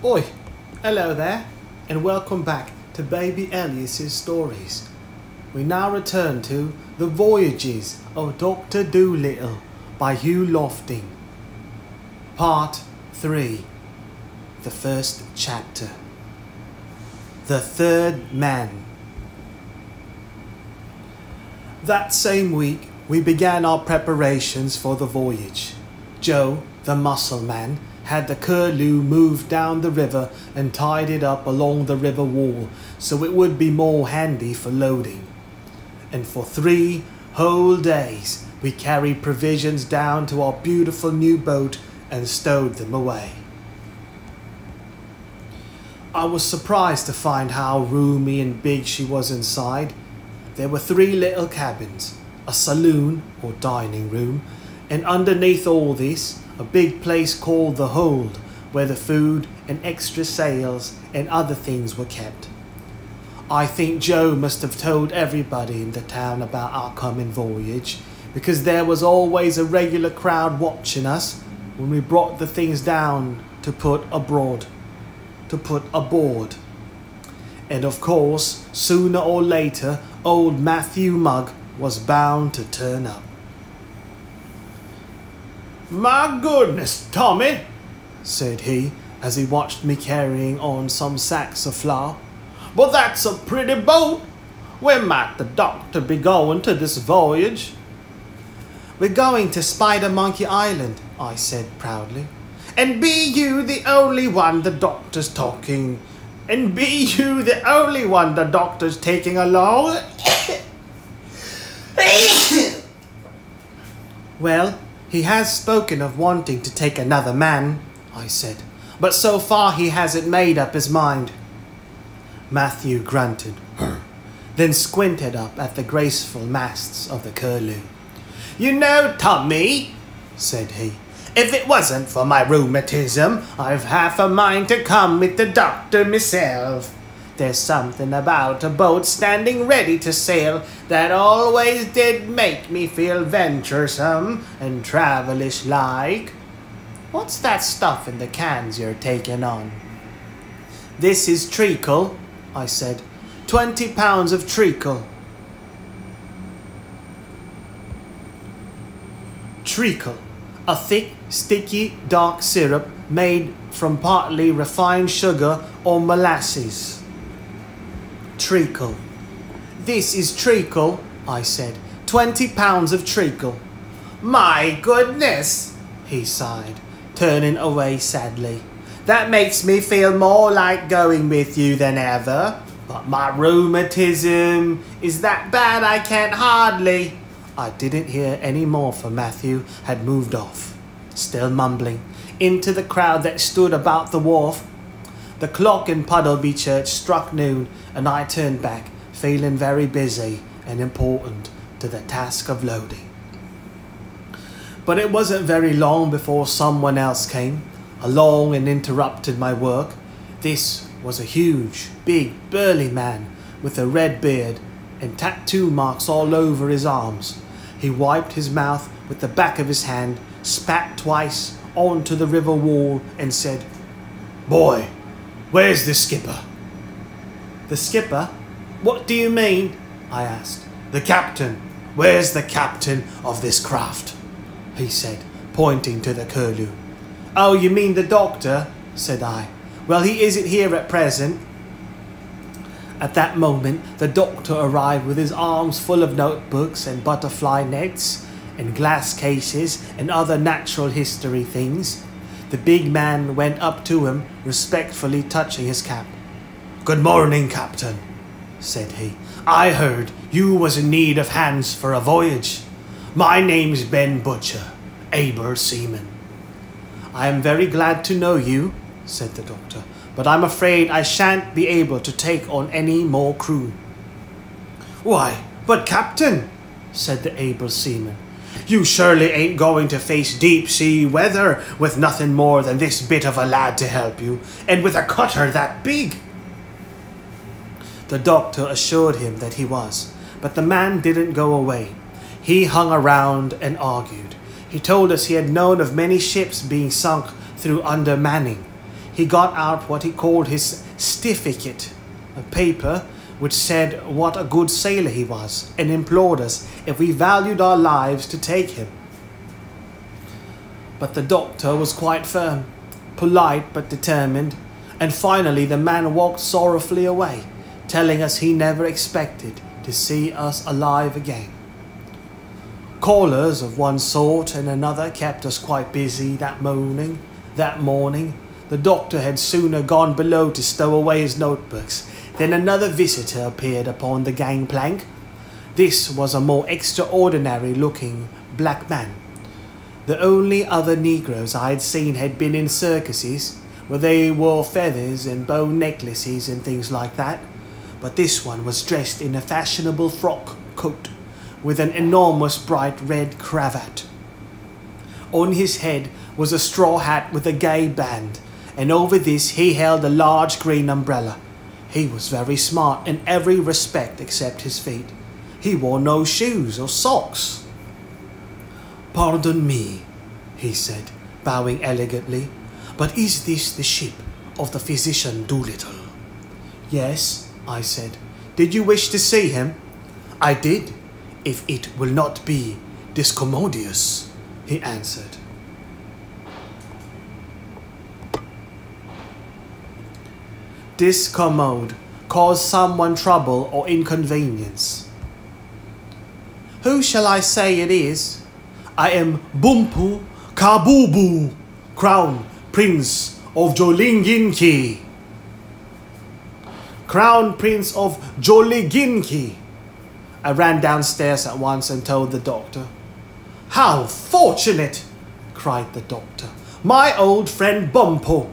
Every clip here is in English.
Oi, hello there, and welcome back to Baby Elias's stories. We now return to The Voyages of Doctor Dolittle by Hugh Lofting. Part 3. The first chapter. The Third Man. That same week, we began our preparations for the voyage. Joe, the muscle man, had the curlew moved down the river and tied it up along the river wall so it would be more handy for loading. And for 3 whole days we carried provisions down to our beautiful new boat and stowed them away. I was surprised to find how roomy and big she was inside. There were 3 little cabins, a saloon or dining room, and underneath all this, a big place called the hold, where the food and extra sails and other things were kept. I think Joe must have told everybody in the town about our coming voyage, because there was always a regular crowd watching us when we brought the things down to put aboard. And of course, sooner or later, old Matthew Mugg was bound to turn up. "My goodness, Tommy," said he, as he watched me carrying on some sacks of flour. "But that's a pretty boat. Where might the doctor be going to this voyage?" "We're going to Spider Monkey Island," I said proudly. "And be you the only one the doctor's taking along?" "Well, he has spoken of wanting to take another man," I said, "but so far he hasn't made up his mind." Matthew grunted, then squinted up at the graceful masts of the curlew. "You know, Tommy," said he, "if it wasn't for my rheumatism, I've half a mind to come with the doctor myself. There's something about a boat standing ready to sail that always did make me feel venturesome and travelish like. What's that stuff in the cans you're taking on?" "This is treacle," I said. 20 pounds of treacle." Treacle, a thick, sticky, dark syrup made from partly refined sugar or molasses. Treacle. "This is treacle," I said. 20 pounds of treacle." "My goodness," he sighed, turning away sadly. "That makes me feel more like going with you than ever. But my rheumatism is that bad I can't hardly—" I didn't hear any more, for Matthew had moved off, still mumbling, into the crowd that stood about the wharf. The clock in Puddleby Church struck noon, and I turned back, feeling very busy and important to the task of loading. But it wasn't very long before someone else came along and interrupted my work. This was a huge, big, burly man with a red beard and tattoo marks all over his arms. He wiped his mouth with the back of his hand, spat twice onto the river wall, and said, "Boy, where's the skipper?" "The skipper? What do you mean?" I asked. "The captain. Where's the captain of this craft?" he said, pointing to the curlew. "Oh, you mean the doctor?" said I. "Well, he isn't here at present." At that moment, the doctor arrived with his arms full of notebooks and butterfly nets and glass cases and other natural history things. The big man went up to him, respectfully touching his cap. "Good morning, Captain," said he. "I heard you was in need of hands for a voyage. My name's Ben Butcher, able seaman." "I am very glad to know you," said the doctor, "but I'm afraid I shan't be able to take on any more crew." "Why, but Captain," said the able seaman, "you surely ain't going to face deep sea weather with nothing more than this bit of a lad to help you, and with a cutter that big." The doctor assured him that he was, but the man didn't go away. He hung around and argued. He told us he had known of many ships being sunk through undermanning. he got out what he called his stiffecate, a paper which said what a good sailor he was, and implored us, if we valued our lives, to take him. But the doctor was quite firm, polite but determined, and finally the man walked sorrowfully away, telling us he never expected to see us alive again. Callers of one sort and another kept us quite busy that morning. The doctor had sooner gone below to stow away his notebooks than another visitor appeared upon the gangplank. This was a more extraordinary-looking black man. The only other Negroes I had seen had been in circuses, where they wore feathers and bone necklaces and things like that, but this one was dressed in a fashionable frock coat with an enormous bright red cravat. On his head was a straw hat with a gay band, and over this he held a large green umbrella. He was very smart in every respect except his feet. He wore no shoes or socks. "Pardon me," he said, bowing elegantly, "but is this the ship of the physician Dolittle?" "Yes," I said. "Did you wish to see him?" "I did, if it will not be discommodious," he answered. Discommode, cause someone trouble or inconvenience. Who shall I say it is? I am Bumpu Kabubu, Crown Prince of Jolinginki. Crown Prince of Joliginki. I ran downstairs at once and told the doctor. "How fortunate!" cried the doctor. "My old friend Bumpo.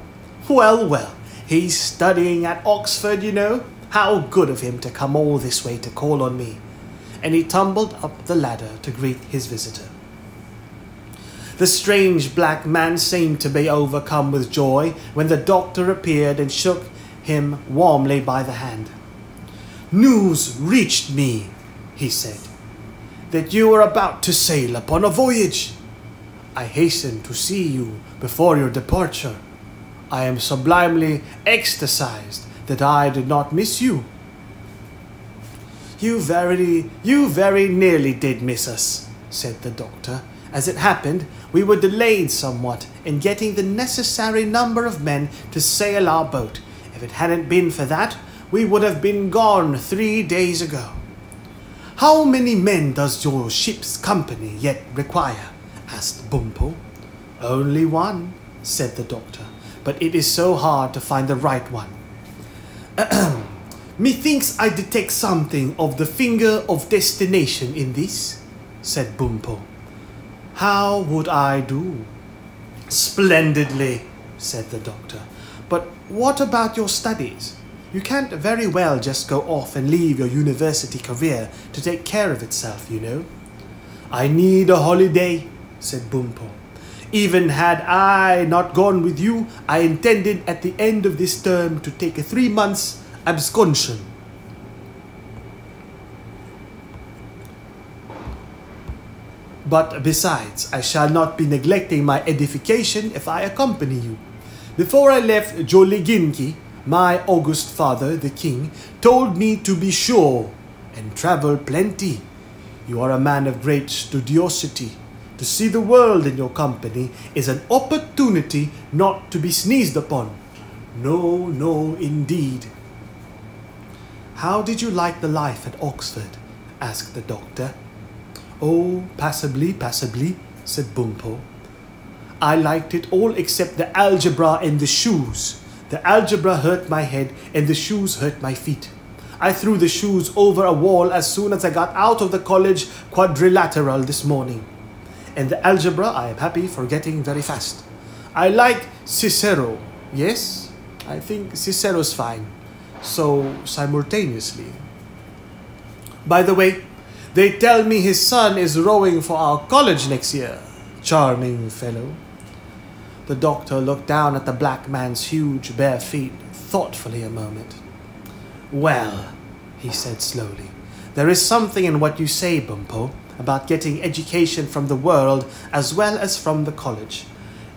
Well, well, he's studying at Oxford, you know. How good of him to come all this way to call on me." And he tumbled up the ladder to greet his visitor. The strange black man seemed to be overcome with joy when the doctor appeared and shook him warmly by the hand. "News reached me," he said, "that you are about to sail upon a voyage. I hasten to see you before your departure. I am sublimely ecstacized that I did not miss you." You very nearly did miss us," said the doctor. "As it happened, we were delayed somewhat in getting the necessary number of men to sail our boat. If it hadn't been for that, we would have been gone 3 days ago." "How many men does your ship's company yet require?" asked Bumpo. "Only one," said the doctor, "but it is so hard to find the right one." "Methinks I detect something of the finger of destination in this," said Bumpo. "How would I do?" "Splendidly," said the doctor. "But what about your studies? You can't very well just go off and leave your university career to take care of itself, you know." "I need a holiday," said Bumpo. "Even had I not gone with you, I intended at the end of this term to take a 3 months absconsion." "But besides, I shall not be neglecting my edification if I accompany you. Before I left Joliginki, my august father, the king, told me to be sure and travel plenty. You are a man of great studiosity. To see the world in your company is an opportunity not to be sneezed upon. No, no, indeed." "How did you like the life at Oxford?" asked the doctor. "Oh, passably, said Bumpo. "I liked it all except the algebra and the shoes. The algebra hurt my head and the shoes hurt my feet. I threw the shoes over a wall as soon as I got out of the college quadrilateral this morning. And the algebra I am happy forgetting very fast. I like Cicero. Yes, I think Cicero's fine. So simultaneously. By the way, they tell me his son is rowing for our college next year. Charming fellow." The doctor looked down at the black man's huge bare feet thoughtfully a moment. "Well," he said slowly, "there is something in what you say, Bumpo, about getting education from the world as well as from the college.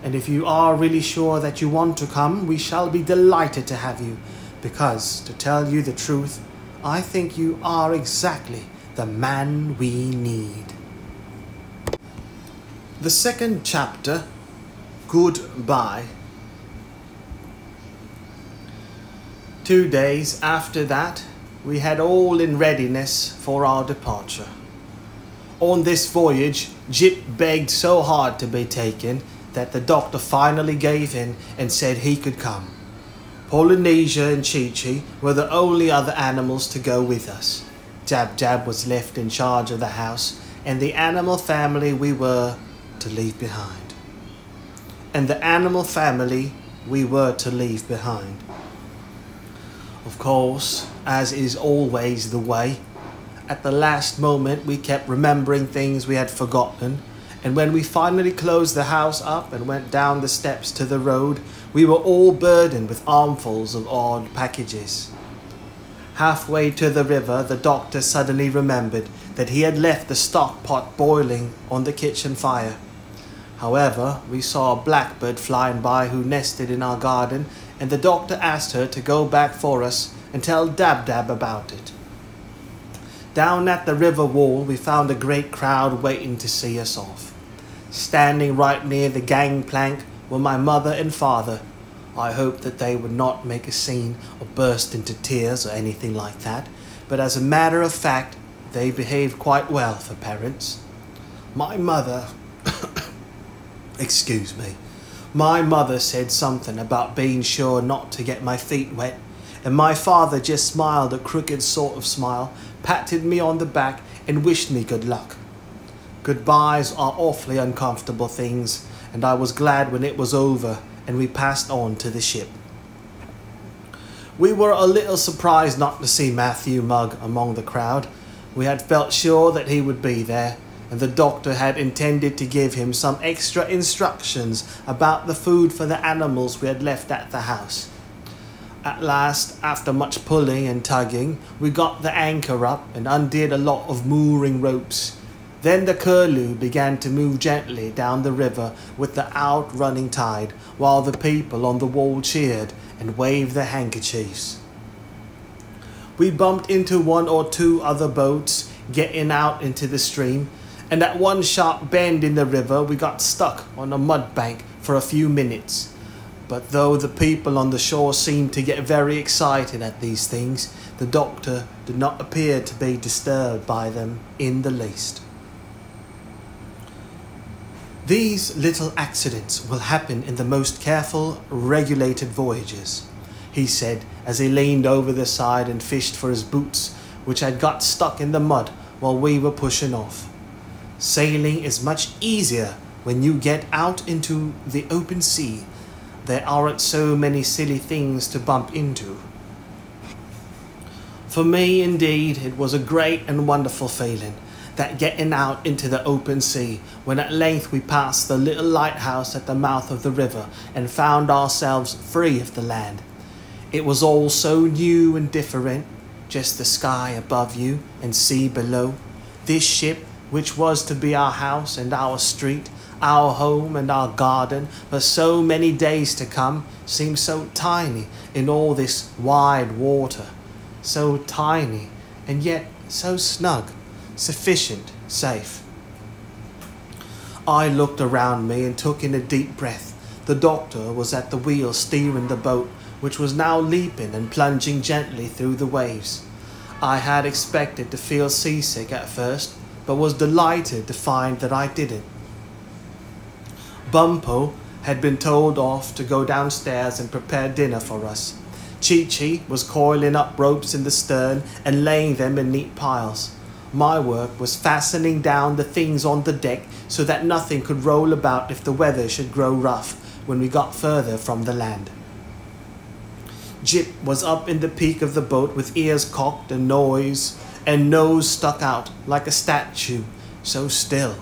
And if you are really sure that you want to come, we shall be delighted to have you. Because, to tell you the truth, I think you are exactly the man we need. The second chapter, Goodbye. 2 days after that, we had all in readiness for our departure. On this voyage, Jip begged so hard to be taken that the doctor finally gave in and said he could come. Polynesia and Chi-Chi were the only other animals to go with us. Jab-Jab was left in charge of the house, and the animal family we were to leave behind. Of course, as is always the way, at the last moment we kept remembering things we had forgotten, and when we finally closed the house up and went down the steps to the road, we were all burdened with armfuls of odd packages. Halfway to the river, the doctor suddenly remembered that he had left the stock pot boiling on the kitchen fire. However, we saw a blackbird flying by who nested in our garden, and the doctor asked her to go back for us and tell Dab-Dab about it. Down at the river wall, we found a great crowd waiting to see us off. Standing right near the gangplank were my mother and father. I hoped that they would not make a scene or burst into tears or anything like that, but as a matter of fact, they behaved quite well for parents. My mother My mother said something about being sure not to get my feet wet, and my father just smiled a crooked sort of smile, patted me on the back and wished me good luck. Goodbyes are awfully uncomfortable things, and I was glad when it was over and we passed on to the ship. We were a little surprised not to see Matthew Mugg among the crowd. We had felt sure that he would be there, and the doctor had intended to give him some extra instructions about the food for the animals we had left at the house. At last, after much pulling and tugging, we got the anchor up and undid a lot of mooring ropes. Then the curlew began to move gently down the river with the outrunning tide, while the people on the wall cheered and waved their handkerchiefs. We bumped into 1 or 2 other boats getting out into the stream, and at one sharp bend in the river we got stuck on a mud bank for a few minutes. But though the people on the shore seemed to get very excited at these things, the doctor did not appear to be disturbed by them in the least. These little accidents will happen in the most careful, regulated voyages, he said as he leaned over the side and fished for his boots, which had got stuck in the mud while we were pushing off. Sailing is much easier when you get out into the open sea. There aren't so many silly things to bump into. For me, indeed, it was a great and wonderful feeling, that getting out into the open sea, when at length we passed the little lighthouse at the mouth of the river and found ourselves free of the land. It was all so new and different, just the sky above you and sea below. This ship, which was to be our house and our street, our home and our garden for so many days to come, seemed so tiny in all this wide water. So tiny, and yet so snug, sufficient, safe. I looked around me and took in a deep breath. The doctor was at the wheel steering the boat, which was now leaping and plunging gently through the waves. I had expected to feel seasick at first, but was delighted to find that I didn't. Bumpo had been told off to go downstairs and prepare dinner for us. Chi-Chi was coiling up ropes in the stern and laying them in neat piles. My work was fastening down the things on the deck so that nothing could roll about if the weather should grow rough when we got further from the land. Jip was up in the peak of the boat with ears cocked and nose stuck out like a statue, so still,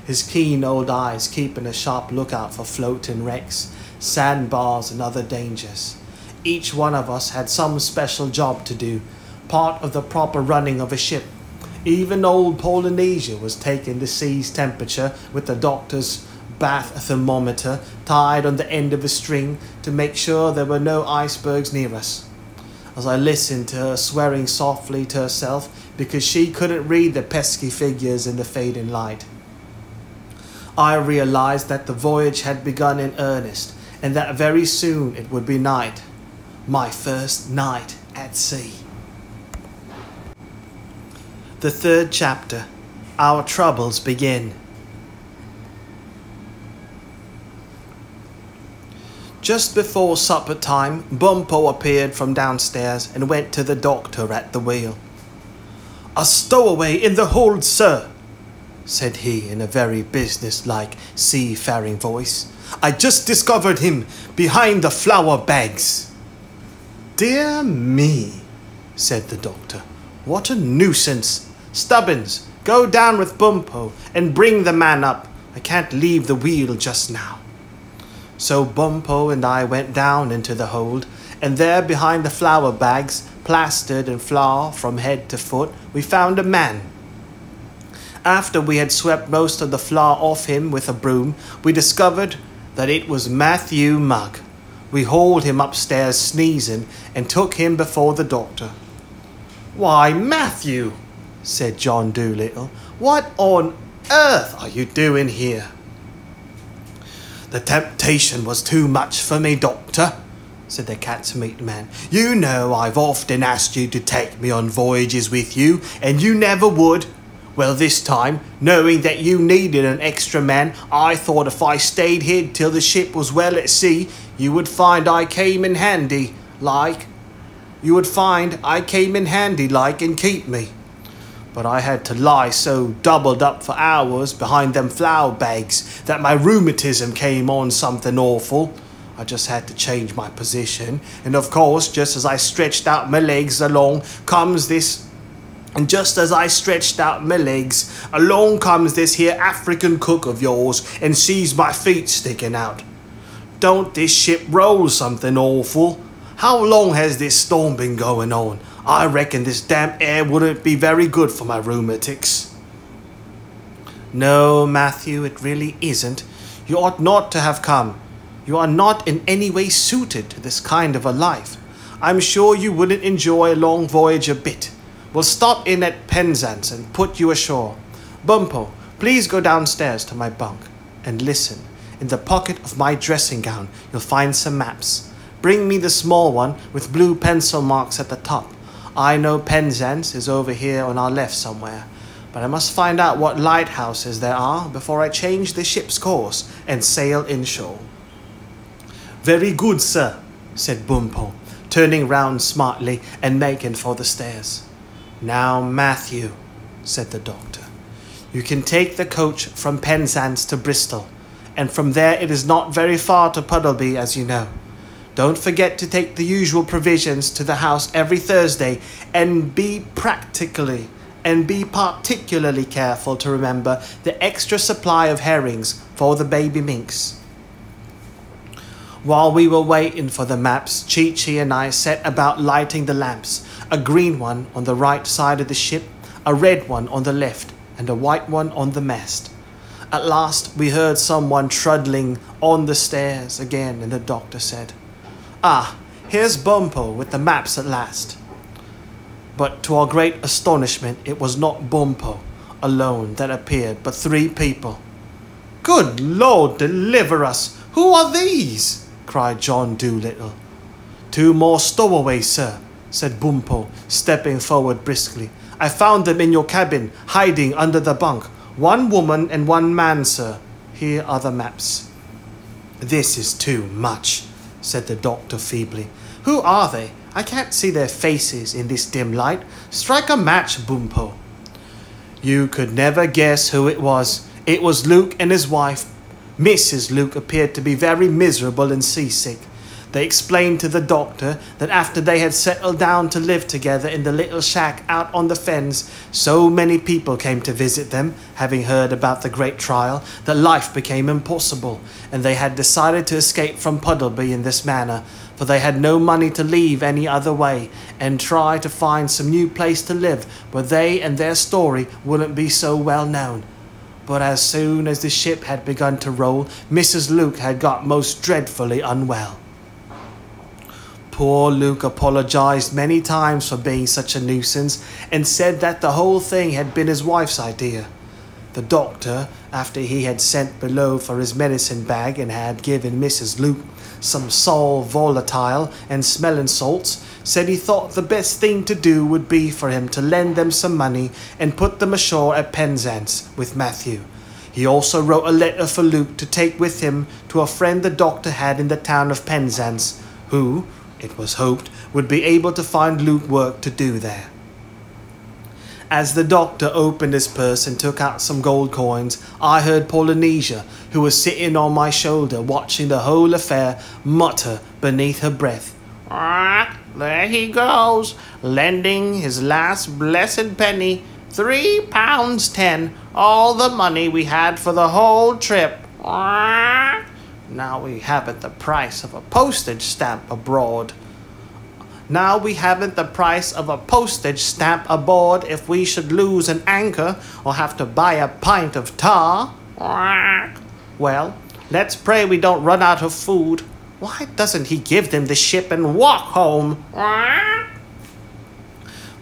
his keen old eyes keeping a sharp lookout for floating wrecks, sandbars and other dangers. Each one of us had some special job to do, part of the proper running of a ship. Even old Polynesia was taking the sea's temperature with the doctor's bath thermometer tied on the end of a string to make sure there were no icebergs near us. As I listened to her swearing softly to herself because she couldn't read the pesky figures in the fading light, I realized that the voyage had begun in earnest and that very soon it would be night. My first night at sea. The third chapter. Our troubles begin. Just before supper time, Bumpo appeared from downstairs and went to the doctor at the wheel. "A stowaway in the hold, sir," said he in a very business-like seafaring voice. "I just discovered him behind the flour bags." "Dear me," said the doctor. "What a nuisance. Stubbins, go down with Bumpo and bring the man up. I can't leave the wheel just now." So Bumpo and I went down into the hold, and there behind the flour bags, plastered in flour from head to foot, we found a man. After we had swept most of the flour off him with a broom, we discovered that it was Matthew Mugg. We hauled him upstairs sneezing and took him before the doctor. "Why, Matthew," said John Dolittle, "what on earth are you doing here?" "The temptation was too much for me, doctor," said the cat's meat man. "You know I've often asked you to take me on voyages with you, and you never would. Well, this time, knowing that you needed an extra man, I thought if I stayed hid till the ship was well at sea, you would find I came in handy, like. And keep me. But I had to lie so doubled up for hours behind them flour bags that my rheumatism came on something awful. I just had to change my position, and of course, just as I stretched out my legs, along comes this here African cook of yours and sees my feet sticking out. Don't this ship roll something awful? How long has this storm been going on? I reckon this damp air wouldn't be very good for my rheumatics." "No, Matthew, it really isn't. You ought not to have come. You are not in any way suited to this kind of a life. I'm sure you wouldn't enjoy a long voyage a bit. We'll stop in at Penzance and put you ashore. Bumpo, please go downstairs to my bunk. And listen, in the pocket of my dressing gown you'll find some maps. Bring me the small one with blue pencil marks at the top. I know Penzance is over here on our left somewhere, but I must find out what lighthouses there are before I change the ship's course and sail inshore." "Very good, sir," said Bumpo, turning round smartly and making for the stairs. "Now, Matthew," said the doctor, "you can take the coach from Penzance to Bristol, and from there it is not very far to Puddleby, as you know. Don't forget to take the usual provisions to the house every Thursday, and be particularly careful to remember the extra supply of herrings for the baby minks." While we were waiting for the maps, Chi-Chi and I set about lighting the lamps, a green one on the right side of the ship, a red one on the left, and a white one on the mast. At last we heard someone trundling on the stairs again, and the doctor said, "Ah, here's Bumpo with the maps at last." But to our great astonishment, it was not Bumpo alone that appeared, but 3 people. "Good Lord, deliver us! Who are these?" cried John Dolittle. "2 more stowaways, sir," said Bumpo, stepping forward briskly. "I found them in your cabin, hiding under the bunk. 1 woman and 1 man, sir. Here are the maps." "This is too much," said the doctor feebly. "Who are they? I can't see their faces in this dim light. Strike a match, Bumpo." You could never guess who it was. It was Luke and his wife. Mrs. Luke appeared to be very miserable and seasick. They explained to the doctor that after they had settled down to live together in the little shack out on the fens, so many people came to visit them, having heard about the great trial, that life became impossible, and they had decided to escape from Puddleby in this manner, for they had no money to leave any other way, and try to find some new place to live where they and their story wouldn't be so well known. But as soon as the ship had begun to roll, Mrs. Luke had got most dreadfully unwell. Poor Luke apologized many times for being such a nuisance and said that the whole thing had been his wife's idea. The doctor, after he had sent below for his medicine bag and had given Mrs. Luke some sal volatile and smelling salts, said he thought the best thing to do would be for him to lend them some money and put them ashore at Penzance with Matthew. He also wrote a letter for Luke to take with him to a friend the doctor had in the town of Penzance, who, it was hoped, would be able to find Luke work to do there. As the doctor opened his purse and took out some gold coins, I heard Polynesia, who was sitting on my shoulder watching the whole affair, mutter beneath her breath, "Ah, there he goes, lending his last blessed penny, £3.10, all the money we had for the whole trip. Ah, now we haven't the price of a postage stamp abroad. Now we haven't the price of a postage stamp aboard if we should lose an anchor or have to buy a pint of tar. Well, let's pray we don't run out of food. Why doesn't he give them the ship and walk home?"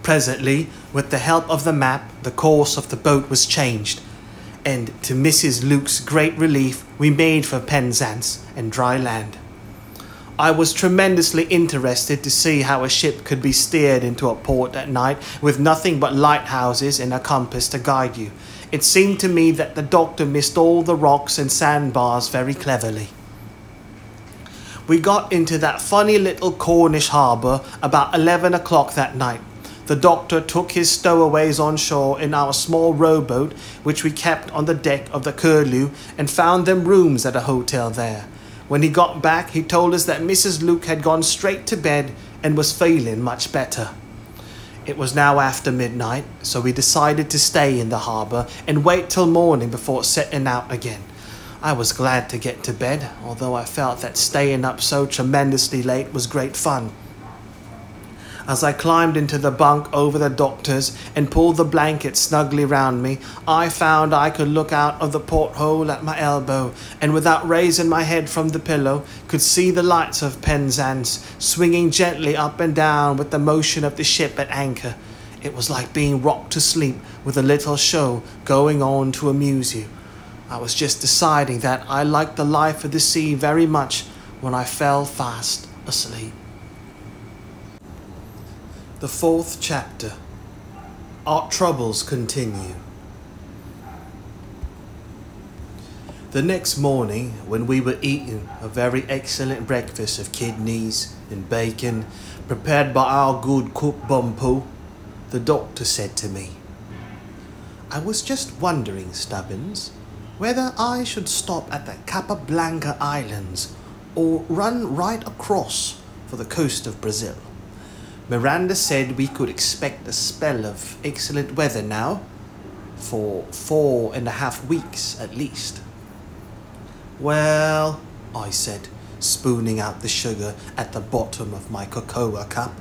Presently, with the help of the map, the course of the boat was changed, and to Mrs. Luke's great relief, we made for Penzance and dry land. I was tremendously interested to see how a ship could be steered into a port at night with nothing but lighthouses and a compass to guide you. It seemed to me that the doctor missed all the rocks and sandbars very cleverly. We got into that funny little Cornish harbour about 11 o'clock that night. The doctor took his stowaways on shore in our small rowboat, which we kept on the deck of the Curlew, and found them rooms at a hotel there. When he got back, he told us that Mrs. Luke had gone straight to bed and was feeling much better. It was now after midnight, so we decided to stay in the harbour and wait till morning before setting out again. I was glad to get to bed, although I felt that staying up so tremendously late was great fun. As I climbed into the bunk over the doctor's and pulled the blanket snugly round me, I found I could look out of the porthole at my elbow, and without raising my head from the pillow, could see the lights of Penzance swinging gently up and down with the motion of the ship at anchor. It was like being rocked to sleep with a little show going on to amuse you. I was just deciding that I liked the life of the sea very much when I fell fast asleep. The 4th chapter. Our troubles continue. The next morning, when we were eating a very excellent breakfast of kidneys and bacon, prepared by our good cook Bumpo, the doctor said to me, "I was just wondering, Stubbins, whether I should stop at the Capablanca Islands or run right across for the coast of Brazil. Miranda said we could expect a spell of excellent weather now, for 4.5 weeks at least." "Well," I said, spooning out the sugar at the bottom of my cocoa cup,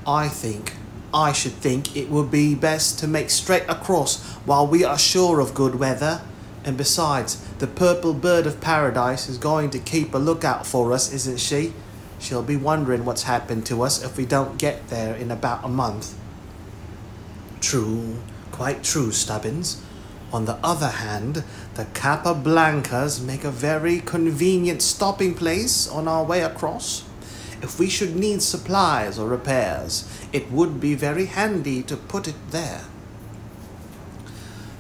I should think it would be best to make straight across while we are sure of good weather, and besides, the purple bird of paradise is going to keep a lookout for us, isn't she? She'll be wondering what's happened to us if we don't get there in about a month." "True, quite true, Stubbins. On the other hand, the Capablancas make a very convenient stopping place on our way across. If we should need supplies or repairs, it would be very handy to put it there."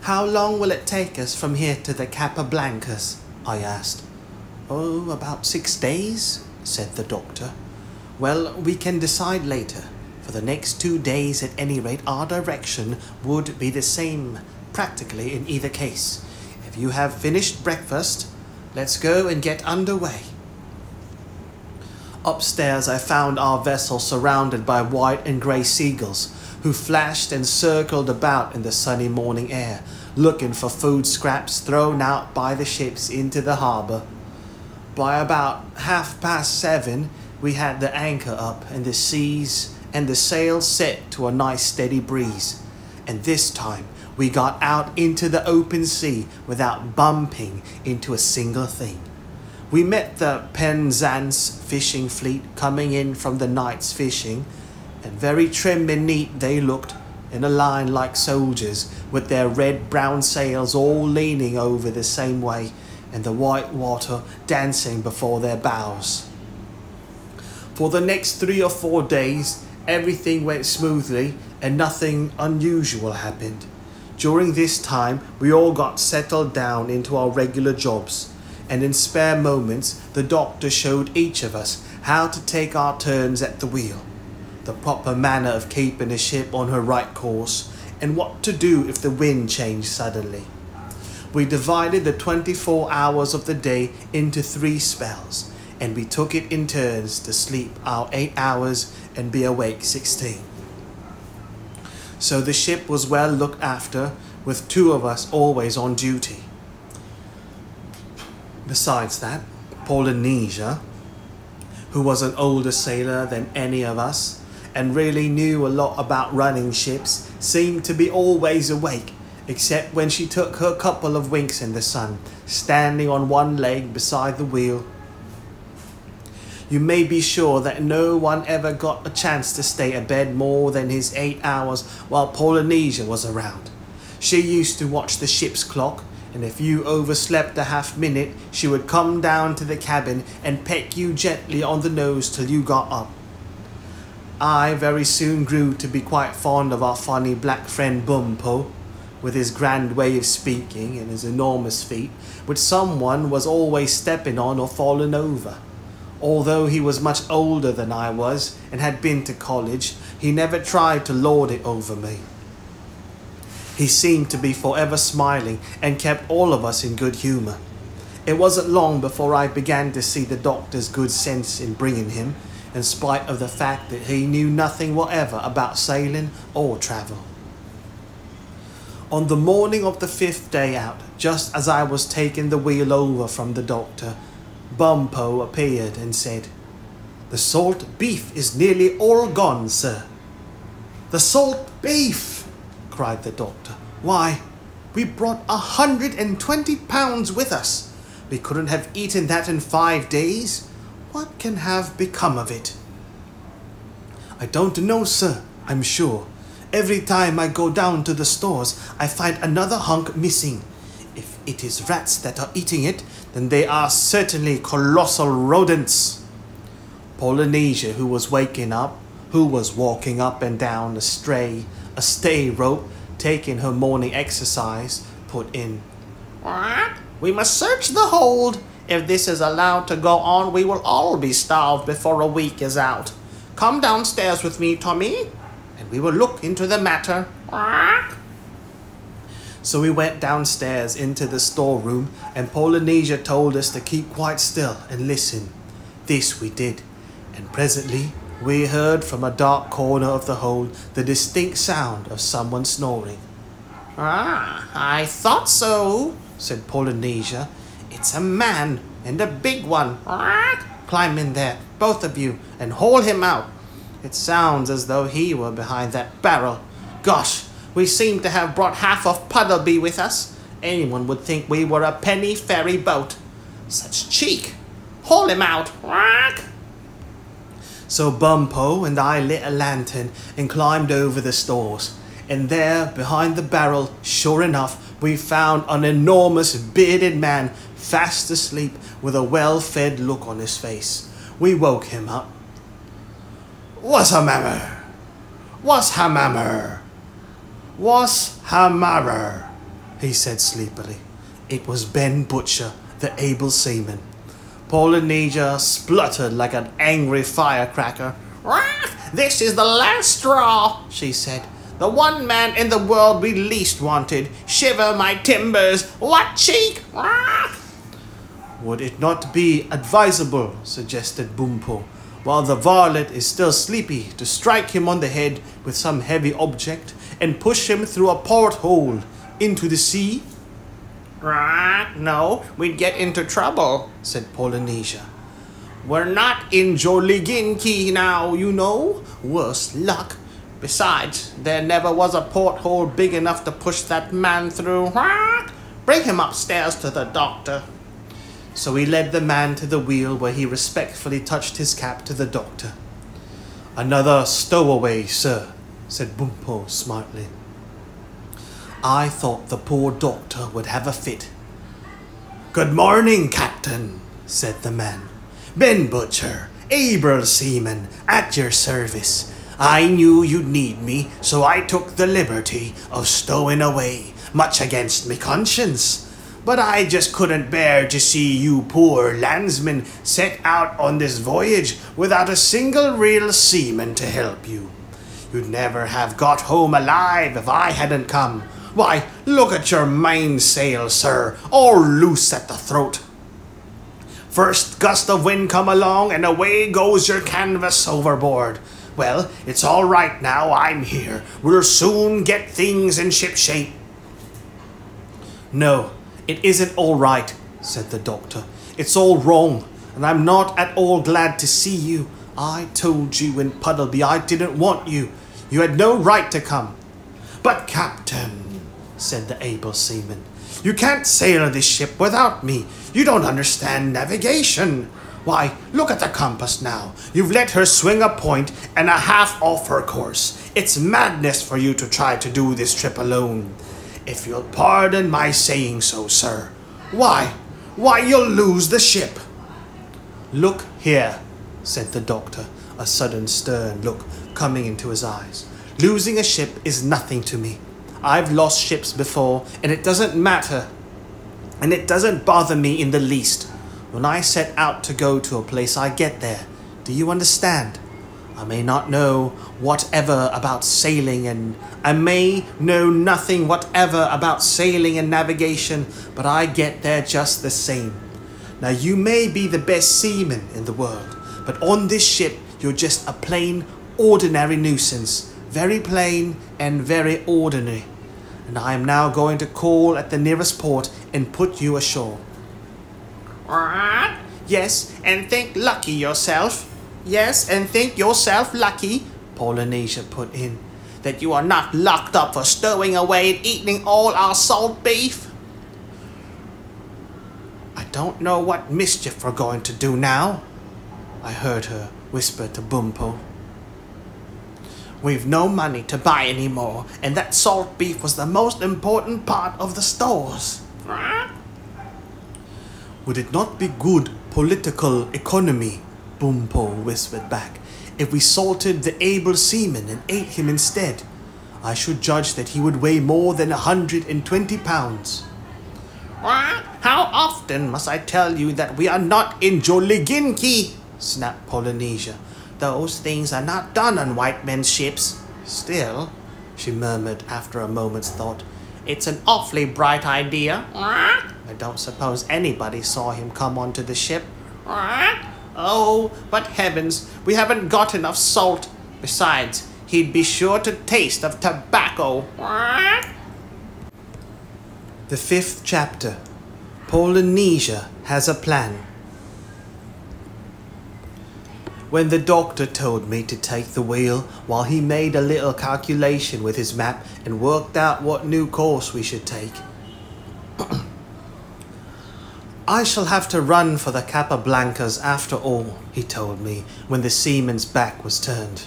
"How long will it take us from here to the Capablancas?" I asked. "Oh, about 6 days," said the doctor. "Well, we can decide later. For the next 2 days at any rate, our direction would be the same practically in either case. If you have finished breakfast, let's go and get underway." Upstairs I found our vessel surrounded by white and grey seagulls, who flashed and circled about in the sunny morning air, looking for food scraps thrown out by the ships into the harbour. By about 7:30, we had the anchor up and the seas and the sails set to a nice steady breeze, and this time we got out into the open sea without bumping into a single thing. We met the Penzance fishing fleet coming in from the night's fishing, and very trim and neat they looked, in a line like soldiers, with their red-brown sails all leaning over the same way, and the white water dancing before their bows. For the next 3 or 4 days, everything went smoothly and nothing unusual happened. During this time, we all got settled down into our regular jobs, and in spare moments, the doctor showed each of us how to take our turns at the wheel, the proper manner of keeping a ship on her right course, and what to do if the wind changed suddenly. We divided the 24 hours of the day into 3 spells, and we took it in turns to sleep our 8 hours and be awake 16. So the ship was well looked after, with 2 of us always on duty. Besides that, Polynesia, who was an older sailor than any of us, and really knew a lot about running ships, seemed to be always awake, except when she took her couple of winks in the sun, standing on one leg beside the wheel. You may be sure that no one ever got a chance to stay abed more than his 8 hours while Polynesia was around. She used to watch the ship's clock, and if you overslept a half minute, she would come down to the cabin and peck you gently on the nose till you got up. I very soon grew to be quite fond of our funny black friend Bumpo, with his grand way of speaking and his enormous feet, which someone was always stepping on or falling over. Although he was much older than I was and had been to college, he never tried to lord it over me. He seemed to be forever smiling and kept all of us in good humour. It wasn't long before I began to see the doctor's good sense in bringing him, in spite of the fact that he knew nothing whatever about sailing or travel. On the morning of the 5th day out, just as I was taking the wheel over from the doctor, Bumpo appeared and said, "The salt beef is nearly all gone, sir." "The salt beef!" cried the doctor. "Why, we brought 120 pounds with us. We couldn't have eaten that in 5 days. What can have become of it?" "I don't know, sir, I'm sure. Every time I go down to the stores, I find another hunk missing. If it is rats that are eating it, then they are certainly colossal rodents." Polynesia, who was walking up and down a stay rope, taking her morning exercise, put in, "What? We must search the hold. If this is allowed to go on, we will all be starved before a week is out. Come downstairs with me, Tommy, and we will look into the matter." So we went downstairs into the storeroom, and Polynesia told us to keep quite still and listen. This we did, and presently we heard from a dark corner of the hold the distinct sound of someone snoring. "I thought so," said Polynesia. "It's a man, and a big one. Climb in there, both of you, and haul him out. It sounds as though he were behind that barrel. Gosh, we seem to have brought half of Puddleby with us. Anyone would think we were a penny ferry boat. Such cheek! Haul him out!" So Bumpo and I lit a lantern and climbed over the stores, and there, behind the barrel, sure enough, we found an enormous bearded man fast asleep with a well-fed look on his face. We woke him up. "What's a mammer? What's ha mammer? What's ha mammer?" he said sleepily. It was Ben Butcher, the able seaman. Polynesia spluttered like an angry firecracker. "This is the last straw," she said. "The one man in the world we least wanted. Shiver my timbers! What cheek!" "Would it not be advisable," suggested Bumpo, "while the varlet is still sleepy, to strike him on the head with some heavy object and push him through a porthole into the sea?" "No, we'd get into trouble," said Polynesia. "We're not in Joliginki now, you know. Worse luck. Besides, there never was a porthole big enough to push that man through. Bring him upstairs to the doctor." So he led the man to the wheel, where he respectfully touched his cap to the doctor. "Another stowaway, sir," said Bumpo smartly. I thought the poor doctor would have a fit. "Good morning, Captain," said the man. "Ben Butcher, able seaman, at your service. I knew you'd need me, so I took the liberty of stowing away, much against me conscience. But I just couldn't bear to see you poor landsmen set out on this voyage without a single real seaman to help you. You'd never have got home alive if I hadn't come. Why, look at your mainsail, sir, all loose at the throat. First gust of wind come along and away goes your canvas overboard. Well, it's all right now I'm here. We'll soon get things in shipshape." "No, it isn't all right," said the doctor. "It's all wrong, and I'm not at all glad to see you. I told you in Puddleby I didn't want you. You had no right to come." "But Captain," said the able seaman, "you can't sail this ship without me. You don't understand navigation. Why, look at the compass now. You've let her swing a point and a half off her course. It's madness for you to try to do this trip alone. If you'll pardon my saying so, sir. Why, you'll lose the ship." "Look here," said the doctor, a sudden stern look coming into his eyes. "Losing a ship is nothing to me. I've lost ships before, and it doesn't matter. And it doesn't bother me in the least. When I set out to go to a place, I get there. Do you understand? I may not know whatever about sailing, and I may know nothing whatever about sailing and navigation, but I get there just the same. Now, you may be the best seaman in the world, but on this ship, you're just a plain, ordinary nuisance. Very plain and very ordinary. And I am now going to call at the nearest port and put you ashore." "What? Yes, and think lucky yourself. Yes, and think yourself lucky," Polynesia put in, "that you are not locked up for stowing away and eating all our salt beef." "I don't know what mischief we're going to do now," I heard her whisper to Bumpo. "We've no money to buy any more, and that salt beef was the most important part of the stores." "Would it not be good political economy," Bumpo whispered back, "if we salted the able seaman and ate him instead? I should judge that he would weigh more than 120 pounds. "What? How often must I tell you that we are not in Jolliginki?" snapped Polynesia. "Those things are not done on white men's ships. Still," she murmured after a moment's thought, "it's an awfully bright idea. I don't suppose anybody saw him come onto the ship. Oh, but heavens, we haven't got enough salt. Besides, he'd be sure to taste of tobacco." The 5th chapter. Polynesia has a plan. When the doctor told me to take the wheel, while he made a little calculation with his map and worked out what new course we should take, "I shall have to run for the Capablancas after all," he told me when the seaman's back was turned.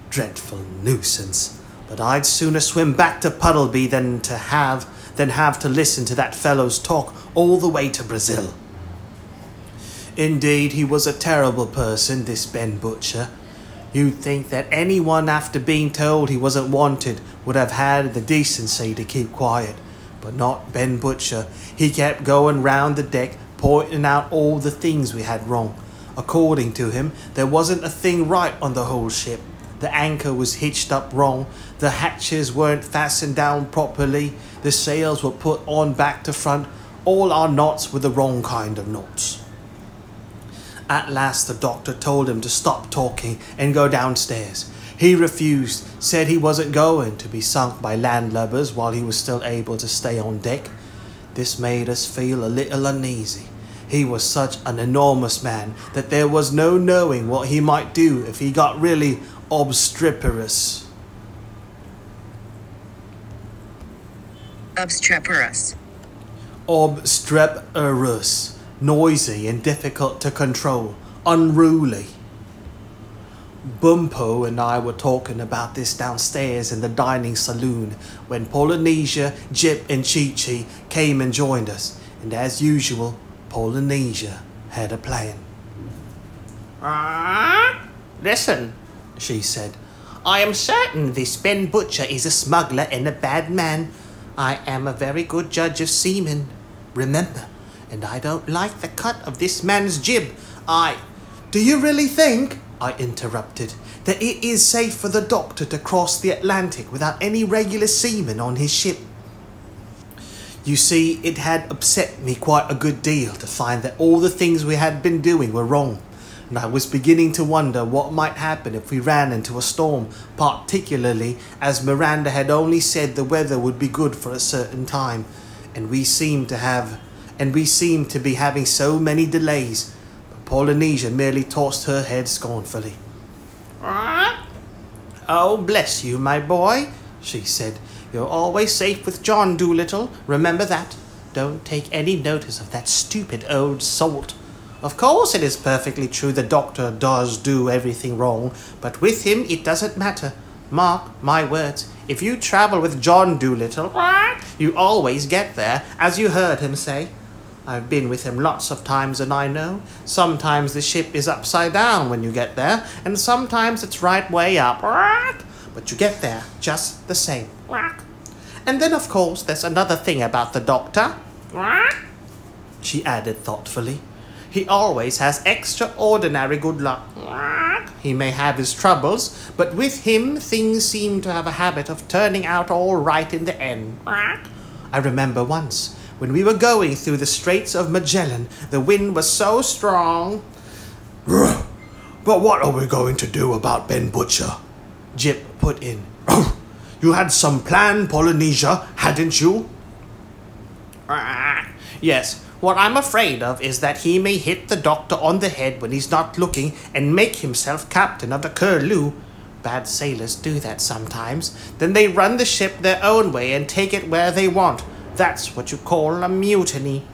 Dreadful nuisance, but I'd sooner swim back to Puddleby than have to listen to that fellow's talk all the way to Brazil. Indeed, he was a terrible person, this Ben Butcher. You'd think that anyone, after being told he wasn't wanted, would have had the decency to keep quiet. But not Ben Butcher. He kept going round the deck, pointing out all the things we had wrong. According to him, there wasn't a thing right on the whole ship. The anchor was hitched up wrong, the hatches weren't fastened down properly, the sails were put on back to front, all our knots were the wrong kind of knots. At last the doctor told him to stop talking and go downstairs. He refused, said he wasn't going to be sunk by landlubbers while he was still able to stay on deck. This made us feel a little uneasy. He was such an enormous man that there was no knowing what he might do if he got really obstreperous. Obstreperous. Obstreperous. Noisy and difficult to control. Unruly. Bumpo and I were talking about this downstairs in the dining saloon when Polynesia, Jip and Chi-Chi came and joined us. And as usual, Polynesia had a plan. Listen, she said. I am certain this Ben Butcher is a smuggler and a bad man. I am a very good judge of seamen. Remember, and I don't like the cut of this man's jib. Do you really think, I interrupted, that it is safe for the Doctor to cross the Atlantic without any regular seamen on his ship? You see, it had upset me quite a good deal to find that all the things we had been doing were wrong, and I was beginning to wonder what might happen if we ran into a storm, particularly as Miranda had only said the weather would be good for a certain time, and we seemed to be having so many delays. But Polynesia merely tossed her head scornfully. Oh, bless you, my boy, she said. You're always safe with John Dolittle, remember that. Don't take any notice of that stupid old salt. Of course it is perfectly true the Doctor does do everything wrong, but with him it doesn't matter. Mark my words, if you travel with John Dolittle, you always get there, as you heard him say. I've been with him lots of times and I know. Sometimes the ship is upside down when you get there, and sometimes it's right way up. But you get there just the same. And then of course there's another thing about the Doctor, she added thoughtfully. He always has extraordinary good luck. He may have his troubles, but with him things seem to have a habit of turning out all right in the end. I remember once, when we were going through the Straits of Magellan, the wind was so strong. But what are we going to do about Ben Butcher? Jip put in. You had some plan, Polynesia, hadn't you? Yes. What I'm afraid of is that he may hit the Doctor on the head when he's not looking and make himself captain of the Curlew. Bad sailors do that sometimes. Then they run the ship their own way and take it where they want. That's what you call a mutiny.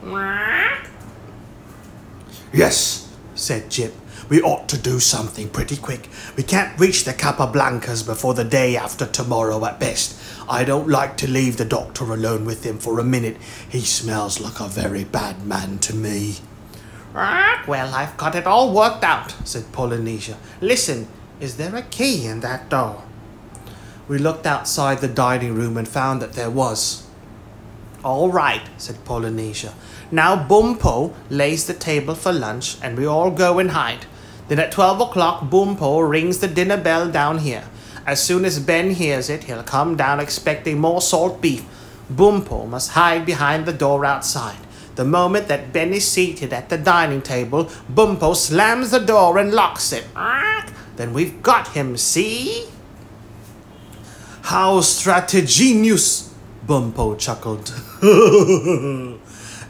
Yes, said Jip. We ought to do something pretty quick. We can't reach the Capablancas before the day after tomorrow at best. I don't like to leave the Doctor alone with him for a minute. He smells like a very bad man to me. Well, I've got it all worked out, said Polynesia. Listen, is there a key in that door? We looked outside the dining room and found that there was. All right, said Polynesia. Now Bumpo lays the table for lunch and we all go and hide. Then at 12 o'clock, Bumpo rings the dinner bell down here. As soon as Ben hears it, he'll come down expecting more salt beef. Bumpo must hide behind the door outside. The moment that Ben is seated at the dining table, Bumpo slams the door and locks it. Then we've got him, see? How strategenius, Bumpo chuckled.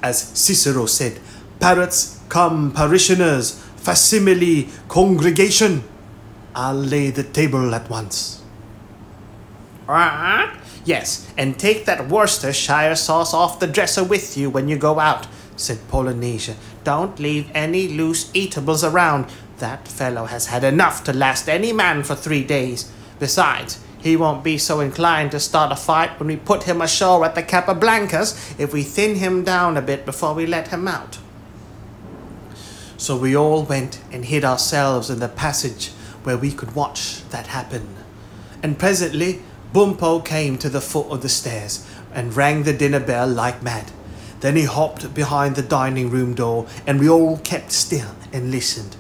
As Cicero said, parrots come parishioners, facsimile congregation. I'll lay the table at once. Yes, and take that Worcestershire sauce off the dresser with you when you go out, said Polynesia. Don't leave any loose eatables around. That fellow has had enough to last any man for 3 days. Besides, he won't be so inclined to start a fight when we put him ashore at the Capablancas if we thin him down a bit before we let him out. So we all went and hid ourselves in the passage where we could watch that happen. And presently, Bumpo came to the foot of the stairs and rang the dinner bell like mad. Then he hopped behind the dining room door and we all kept still and listened.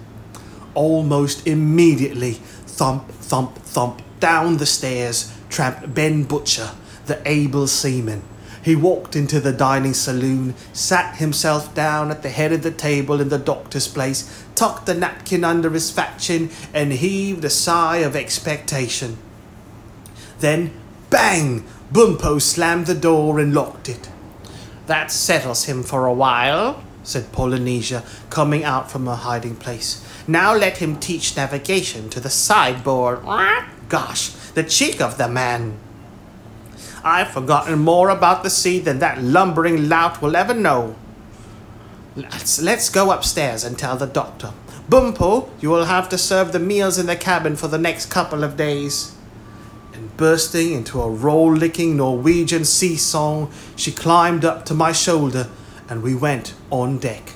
Almost immediately, thump, thump, thump, down the stairs tramped Ben Butcher, the able seaman. He walked into the dining saloon, sat himself down at the head of the table in the Doctor's place, tucked the napkin under his fat chin, and heaved a sigh of expectation. Then, bang! Bumpo slammed the door and locked it. That settles him for a while, said Polynesia, coming out from her hiding place. Now let him teach navigation to the sideboard. Gosh, the cheek of the man! I've forgotten more about the sea than that lumbering lout will ever know. Let's go upstairs and tell the doctor. Bumpo, you will have to serve the meals in the cabin for the next couple of days. And bursting into a roll-licking Norwegian sea song, she climbed up to my shoulder and we went on deck.